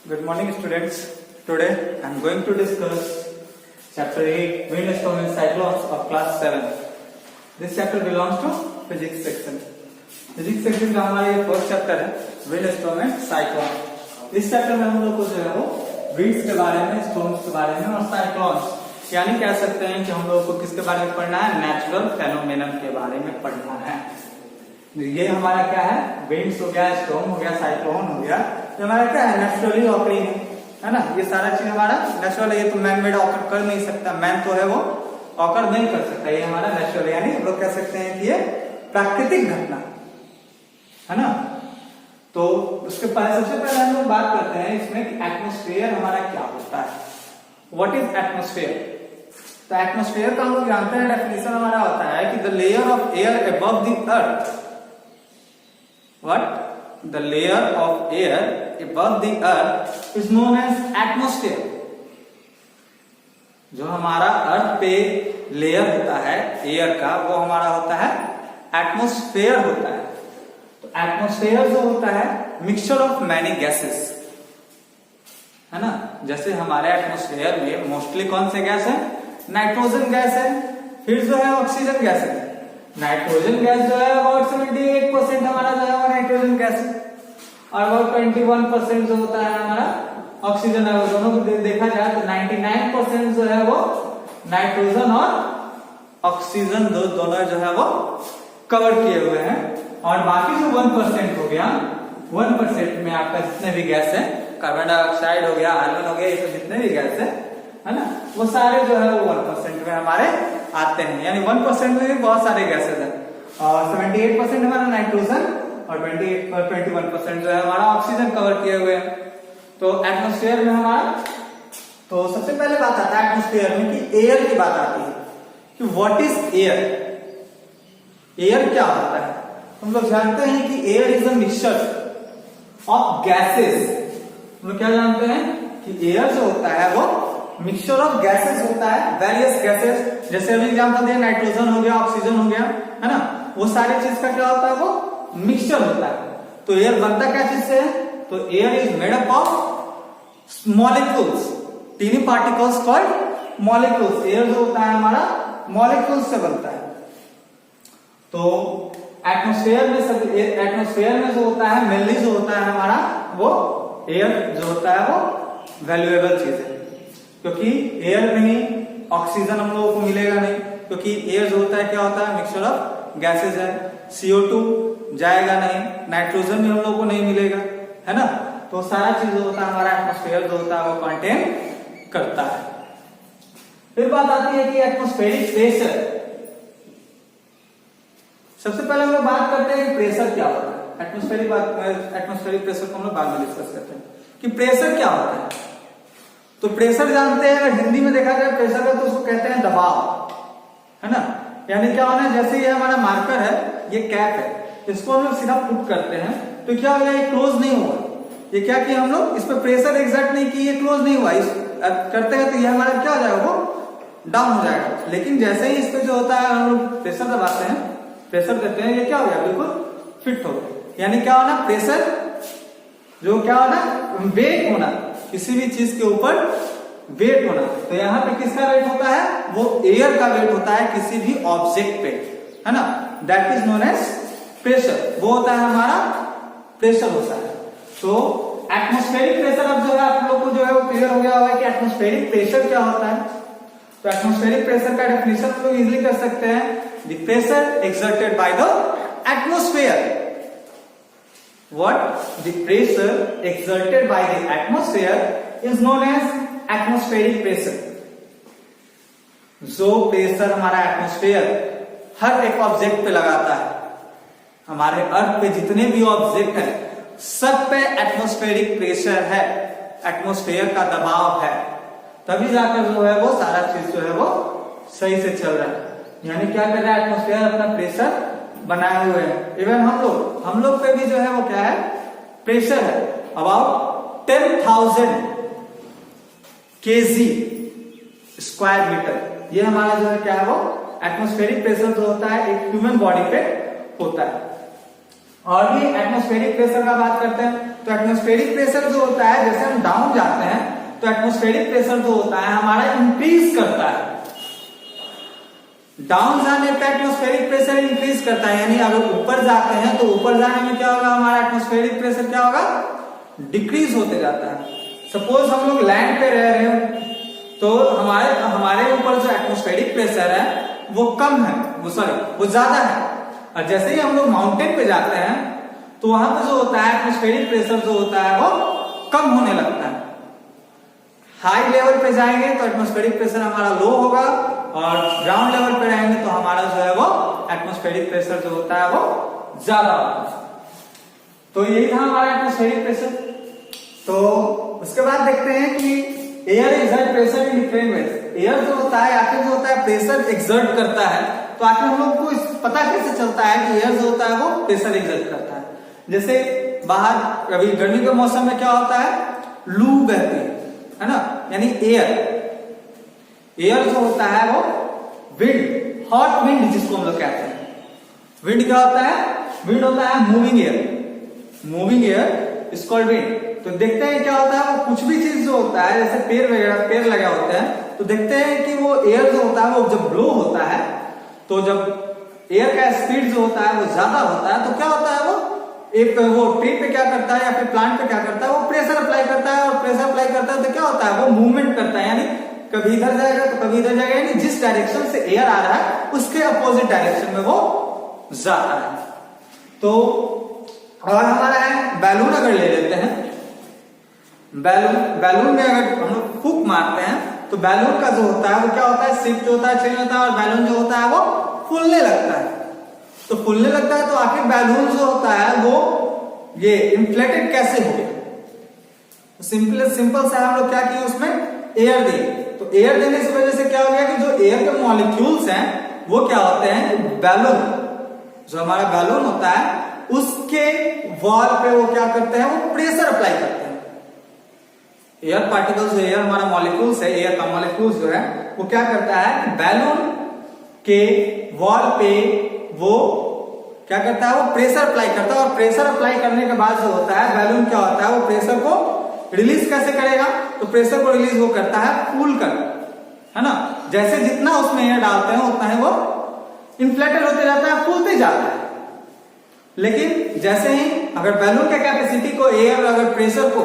Good morning, students. Today I am going to discuss chapter 8 windstorm and cyclones of class 7. This chapter belongs to physics section. Physics section का हमारा ये first chapter है windstorm and cyclone. इस chapter में हम लोग को जो है वो winds के बारे में, storms के बारे में और cyclones यानी कह सकते हैं कि हम लोग को किसके बारे में पढ़ना है, नेचुरल फेनोमेनन के बारे में पढ़ना है. ये हमारा क्या है, विंड्स हो गया, स्टॉर्म हो गया, साइक्लोन हो गया, ये हमारा क्या है, नेचुरली ऑकरिंग है ना. ये सारा चीज हमारा नेचुरल है. ये तो मैन मेड ऑकर कर नहीं सकता, मैन तो है वो ऑकर नहीं कर सकता. ये हमारा नेचुरल यानी हम लोग कह सकते हैं कि ये प्राकृतिक घटना है ना. तो उसके पहले सबसे पहले हम लोग बात करते हैं इसमें कि एटमॉस्फेयर हमारा क्या होता है. What is atmosphere? तो एटमॉस्फेयर का हम लोग जानते हैं, डेफिनेशन हमारा होता है कि the layer of air above the earth. What? The layer of air above the earth is known as atmosphere. जो हमारा अर्थ पे लेयर होता है एयर का, वो हमारा होता है एटमॉस्फेयर होता है. तो एटमॉस्फेयर जो होता है मिक्सचर ऑफ मैनी गैसेस है ना. जैसे हमारे एटमॉस्फेयर में मोस्टली कौन से गैस है, नाइट्रोजन गैस है, फिर जो है ऑक्सीजन गैस है. नाइट्रोजन गैस जो है अबाउट 78% हमारा जो है वो नाइट्रोजन गैस है और अबाउट 21% जो होता है हमारा ऑक्सीजन है. वो दोनों को देखा जाए तो 99% जो है वो नाइट्रोजन और ऑक्सीजन दोनों जो है वो कवर किए हुए हैं. और बाकी जो 1% हो गया, 1% में आपका जितने भी गैस है, कार्बन डाइऑक्साइड हो गया, आर्गन हो गया, ये सब जितने भी गैस है ना, वो सारे जो है वो 1% में हमारे आते हैं. यानी 1% में भी बहुत सारे गैसेस हैं. और 78% हमारा नाइट्रोजन और 21% जो है हमारा ऑक्सीजन कवर किए हुए हैं. तो एटमॉस्फेयर में हमारा, तो सबसे पहले बात आता है एटमॉस्फेयर में कि एयर की बात आती है कि व्हाट इज एयर. एयर क्या होता है? हम लोग जानते हैं कि air is a mixture of gases. हम लोग क्या जानते हैं कि एयर जो होता है वो मिक्सचर ऑफ गैसेस होता है, वेरियस गैसेस. जैसे अभी एग्जांपल दिया, नाइट्रोजन हो गया, ऑक्सीजन हो गया है ना, वो सारी चीज का क्या होता है, वो मिक्सचर होता है. तो एयर बनता क्या चीज से है? तो air is made up of molecules, tiny particles called molecules. Air जो होता है हमारा मॉलिक्यूल्स से बनता है. तो एटमॉस्फेयर में जो होता है मेनली जो होता है हमारा वो एयर जो होता है वो वैल्यूएबल चीज है, क्योंकि एयर में ही ऑक्सीजन हम लोगों को मिलेगा नहीं, क्योंकि एयर जो होता है क्या होता है, मिक्सचर ऑफ गैसेस है. CO2 जाएगा नहीं, नाइट्रोजन भी हम लोगों को नहीं मिलेगा है ना. तो सारा चीज जो होता है हमारा एटमॉस्फेयर जो होता है वो कंटेन करता है. फिर बात आती है कि एटमॉस्फेरिक प्रेशर. सबसे पहले हम लोग बात करते हैं कि प्रेशर क्या होता है. एटमॉस्फेरिक प्रेशर को हम लोग बाद में डिस्कस करते हैं कि प्रेशर क्या होता है. तो प्रेशर जानते हैं, अगर हिंदी में देखा जाए प्रेशर का, तो उसको कहते हैं दबाव है ना. यानी क्या होना है, जैसे ये हमारा मार्कर है, ये कैप है, इसको हम लोग सीधा पुट करते हैं तो क्या होगा, ये क्लोज नहीं हुआ. ये क्या किया हम लोग, इस पर प्रेशर एग्जर्ट नहीं किया, ये क्लोज नहीं हुआ. इस करते हैं तो ये हमारा क्या हो जाएगा, वो डाउन हो जाएगा. लेकिन जैसे ही इस पे जो होता है हम लोग प्रेशर दबाते हैं, प्रेशर देते हैं, ये क्या हो गया, बिल्कुल फिट हो गया. यानी क्या होना, प्रेशर जो क्या होना, वेट होना, किसी भी चीज के ऊपर वेट होना. तो यहाँ पे किसका वेट होता है, वो एयर का वेट होता है किसी भी ऑब्जेक्ट पे है ना. That is known as pressure. वो होता है हमारा प्रेशर होता है. तो एटमॉस्फेरिक प्रेशर, अब जो है आप लोग को जो है वो क्लियर हो गया होगा कि एटमॉस्फेरिक प्रेशर क्या होता है. तो एटमॉस्फेरिक प्रेशर का डेफिनेशन हम लोग इजिली कर सकते हैं, the pressure exerted by the atmosphere. What? The pressure exerted by the atmosphere is known as atmospheric pressure. जो प्रेशर हमारा एटमॉस्फेयर हर एक ऑब्जेक्ट पे लगाता है, हमारे अर्थ पे जितने भी ऑब्जेक्ट है सब पे एटमॉस्फेरिक प्रेशर है, एटमॉस्फेयर का दबाव है. तभी जाकर जो है वो सारा चीज जो है वो सही से चल रहा है. यानी क्या कर रहा है, एटमॉस्फेयर अपना प्रेशर बनाए हुए हैं. इवन हम लोग पे भी जो है वो क्या है, प्रेशर है अबाउट 10,000 kg स्क्वायर मीटर. ये हमारा जो है क्या है, वो एटमॉस्फेरिक प्रेशर जो होता है एक ह्यूमन बॉडी पे होता है. और भी एटमॉस्फेरिक प्रेशर का बात करते हैं तो एटमॉस्फेरिक प्रेशर जो होता है, जैसे हम डाउन जाते हैं तो एटमॉस्फेरिक प्रेशर जो होता है हमारा इंक्रीज करता है। डाउन जाने पे एटमॉस्फेरिक प्रेशर इंक्रीज करता है, यानी अगर ऊपर जाते हैं तो ऊपर जाने में क्या होगा, हमारा एटमॉस्फेरिक प्रेशर क्या होगा, डिक्रीज होते जाता है। सपोज हम लोग लैंड पे रह रहे हो तो हमारे ऊपर जो एटमॉस्फेरिक प्रेशर है वो कम है, वो ज्यादा है। और जैसे ही हम लोग माउंटेन पे जाते हैं तो वहां पे जो होता है एटमॉस्फेरिक प्रेशर जो होता है वो कम होने लगता है। हाई लेवल पे जाएंगे तो एटमॉस्फेरिक प्रेशर हमारा लो होगा, और ग्राउंड लेवल पे रहेंगे तो हमारा जो है वो एटमॉस्फेरिक प्रेशर जो होता है वो ज्यादा होता है। तो यही था हमारा एटमॉस्फेरिक प्रेशर। तो उसके बाद देखते हैं कि air exert pressure in different ways. Air जो होता है आखिर जो होता है प्रेशर एक्सर्ट करता है, तो आखिर हम लोग को पता कैसे चलता है कि एयर जो होता है वो प्रेशर एक्सर्ट करता है। जैसे बाहर अभी गर्मी के मौसम में क्या होता है, लू बहती है ना, यानी एयर जो होता है वो विंड, हॉट विंड जिसको हम लोग कहते हैं। विंड क्या होता है, विंड होता है moving air is called wind. तो देखते हैं क्या होता है, वो कुछ भी चीज जो होता है, जैसे पेड़ वगैरह, पेड़ लगे होते हैं, तो देखते हैं कि वो एयर जो होता है वो जब ब्लो होता है, तो जब एयर का स्पीड जो होता है वो ज्यादा होता है, तो क्या होता है, वो ट्री पे क्या करता है या फिर प्लांट पे क्या करता है, वो प्रेशर अप्लाई करता है, और प्रेशर अप्लाई करता है तो क्या होता है, वो मूवमेंट करता है, यानी कभी इधर जाएगा तो कभी इधर जाएगा, यानी जिस डायरेक्शन से एयर आ रहा है उसके अपोजिट डायरेक्शन में वो जाता है। तो और हमारा है बैलून, अगर ले लेते हैं बैलून में अगर हम लोग फूंक मारते हैं तो बैलून का जो होता है वो क्या होता है, शिफ्ट होता है, चेंज होता है, और बैलून जो होता है वो फूलने लगता है। तो फूलने लगता है तो आखिर बैलून जो होता है वो ये इन्फ्लेटेड कैसे हो गया, सिंपल सा हम लोग क्या किए, उसमें एयर दिए। तो एयर देने की वजह से क्या हो गया कि जो एयर के मॉलिक्यूल्स हैं वो क्या होते हैं, बैलून, जो हमारा बैलून होता है उसके वॉल पे वो क्या करते हैं, वो प्रेशर अप्लाई करते हैं। एयर पार्टिकल्स, जो एयर हमारा मॉलिक्यूल्स है, एयर का मॉलिक्यूल्स जो है वो क्या करता है कि बैलून के वॉल पे वो क्या करता है, वो प्रेशर अप्लाई करता है, और प्रेशर अप्लाई करने के बाद जो होता है बैलून क्या होता है, वो प्रेशर को रिलीज कैसे करेगा, तो प्रेशर को रिलीज वो करता है फूल कर, है ना। जैसे जितना उसमें एयर डालते हैं उतना ही वो इन्फ्लेटेड होते जाता है, फूलते जाता है। लेकिन जैसे ही अगर बैलून के कैपेसिटी को एयर अगर प्रेशर को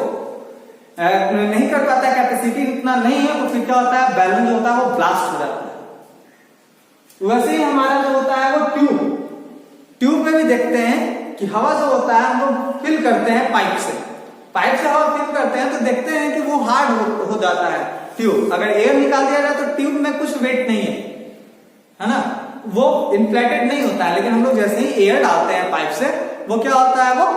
नहीं कर पाता है, कैपेसिटी इतना नहीं है, तो फिर क्या होता है, बैलून जो होता है वो ब्लास्ट हो जाता है। वैसे ही हमारा जो होता है वो ट्यूब में भी देखते हैं कि हवा जो होता है हम लोग फिल करते हैं पाइप से हवा फिल करते हैं, तो देखते हैं कि वो हार्ड हो जाता है ट्यूब। अगर एयर निकाल दिया जाए तो ट्यूब में कुछ वेट नहीं है ना, वो इन्फ्लेटेड नहीं होता है। लेकिन हम लोग जैसे ही एयर डालते हैं पाइप से, वो क्या होता है, वो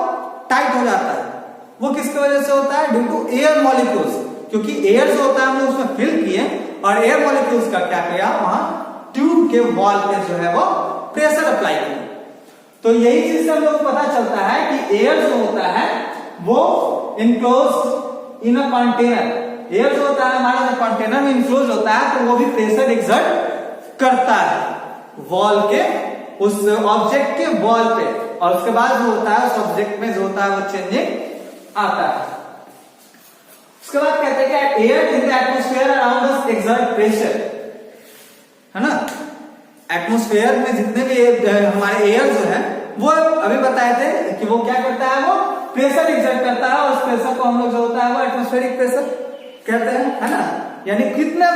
टाइट हो जाता है। वो किसकी वजह से होता है, ड्यू टू एयर मॉलिक्यूल्स, क्योंकि एयर जो होता है हम लोग उसमें फिल किए, और एयर मॉलिक्यूल्स का क्या किया, वहां ट्यूब के वॉल पे जो है वो प्रेशर अप्लाई किया। तो यही चीज से हम लोग पता चलता है कि एयर जो होता है वो enclose in a container. Air जो होता है हमारा जो कंटेनर में इनक्लोज होता है, तो वो भी प्रेशर एक्सर्ट करता है वॉल के, उस ऑब्जेक्ट के वॉल पे, और उसके बाद जो होता है उस ऑब्जेक्ट में जो होता है वो चेंजिंग आता है। उसके बाद कहते हैं कि air in the atmosphere around us exert pressure, है ना। एटमॉस्फेयर में जितने भी हमारे एयर जो है वो अभी बताए थे कि वो क्या करता है, वो प्रेशर एक्सर्ट करता है, और उस प्रेशर को हम लोग जो होता है वो एटमॉस्फेरिक प्रेशर कहते हैं, है ना। यानी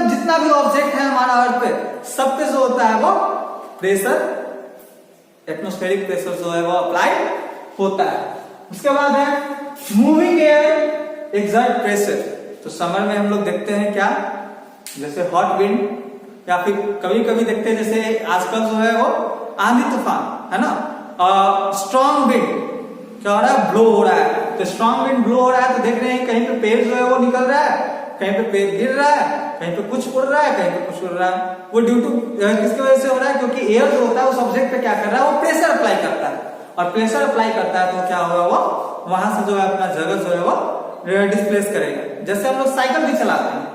जितना भी ऑब्जेक्ट है हमारा अर्थ पे, सब पे जो होता है वो प्रेशर, एटमॉस्फेरिक प्रेशर जो है वो अप्लाई होता है। उसके बाद है मूविंग एयर एक्सर्ट प्रेशर। तो समर में हम लोग देखते हैं क्या, जैसे हॉट विंड, या फिर कभी कभी देखते हैं जैसे आजकल जो है वो आंधी तूफान, है ना, स्ट्रॉन्ग विंड क्या हो रहा है, ब्लो हो रहा है। तो स्ट्रॉन्ग विंड ब्लो हो रहा है तो देख रहे हैं कहीं पे पेड़ जो है वो निकल रहा है, कहीं पे पेड़ गिर रहा है, कहीं पे कुछ उड़ रहा है, कहीं पे कुछ उड़ रहा है। वो ड्यू टू किसकी वजह से हो रहा है, क्योंकि एयर जो होता है उस ऑब्जेक्ट पे क्या कर रहा है, वो प्रेशर अप्लाई करता है, और प्रेशर अप्लाई करता है तो क्या होगा, वो वहां से जो है अपना जगह जो है वो डिस्प्लेस करेगा। जैसे हम लोग साइकिल भी चलाते हैं,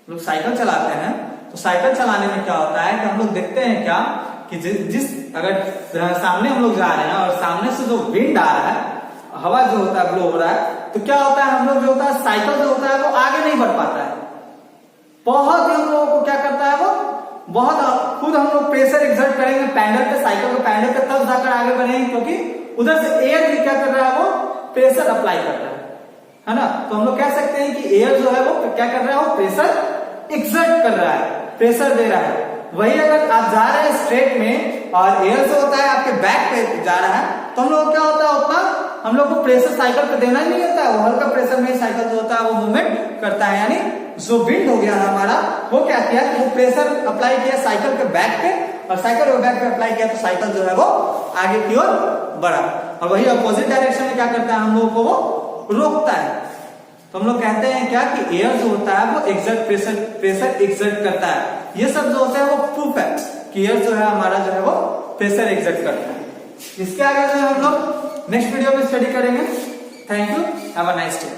लोग साइकिल चलाते हैं, तो साइकिल चलाने में क्या होता है कि हम लोग देखते हैं क्या कि जिस अगर सामने हम लोग जा रहे हैं और सामने से जो विंड आ रहा है हवा जो होता है ब्लो हो रहा है, तो क्या होता है हम लोग जो होता है साइकिल जो होता है वो आगे नहीं बढ़ पाता है। बहुत ही हम लोगों को क्या करता है वो बहुत खुद हम लोग प्रेशर एक्सर्ट करेंगे पैडल पे, साइकिल के पैडल पे, तब जाकर आगे बढ़ेंगे, क्योंकि उधर से एयर भी क्या कर रहा है वो प्रेशर अप्लाई कर रहा है ना। तो हम लोग कह सकते हैं कि एयर जो है वो क्या कर रहा है, वो प्रेशर एक्सर्ट कर रहा है, प्रेशर दे रहा है। वही अगर आप जा रहे हैं स्ट्रेट में और एयर जो होता है आपके बैक पे जा रहा है, तो हम लोग क्या होता है उतना हम लोग को प्रेशर साइकिल पे देना ही नहीं होता है, वो हल्का प्रेशर में साइकिल जो होता है वो मूवमेंट करता है। यानी जो विंड हो गया हमारा वो क्या किया, वो प्रेशर अप्लाई किया साइकिल के बैक पे, और साइकिल के बैक पे अप्लाई किया तो साइकिल जो है वो आगे की ओर बढ़ा। और वही अपोजिट डायरेक्शन में क्या करता है, हम लोगों को वो रोकता है। तो हम लोग कहते हैं क्या कि एयर जो होता है वो एक्सर्ट प्रेशर एक्सर्ट करता है। ये सब जो होता है वो प्रूफ है कि एयर जो है हमारा जो है वो प्रेशर एक्सर्ट करता है। इसके आगे जो हम लोग नेक्स्ट वीडियो में स्टडी करेंगे। Thank you, have a nice day.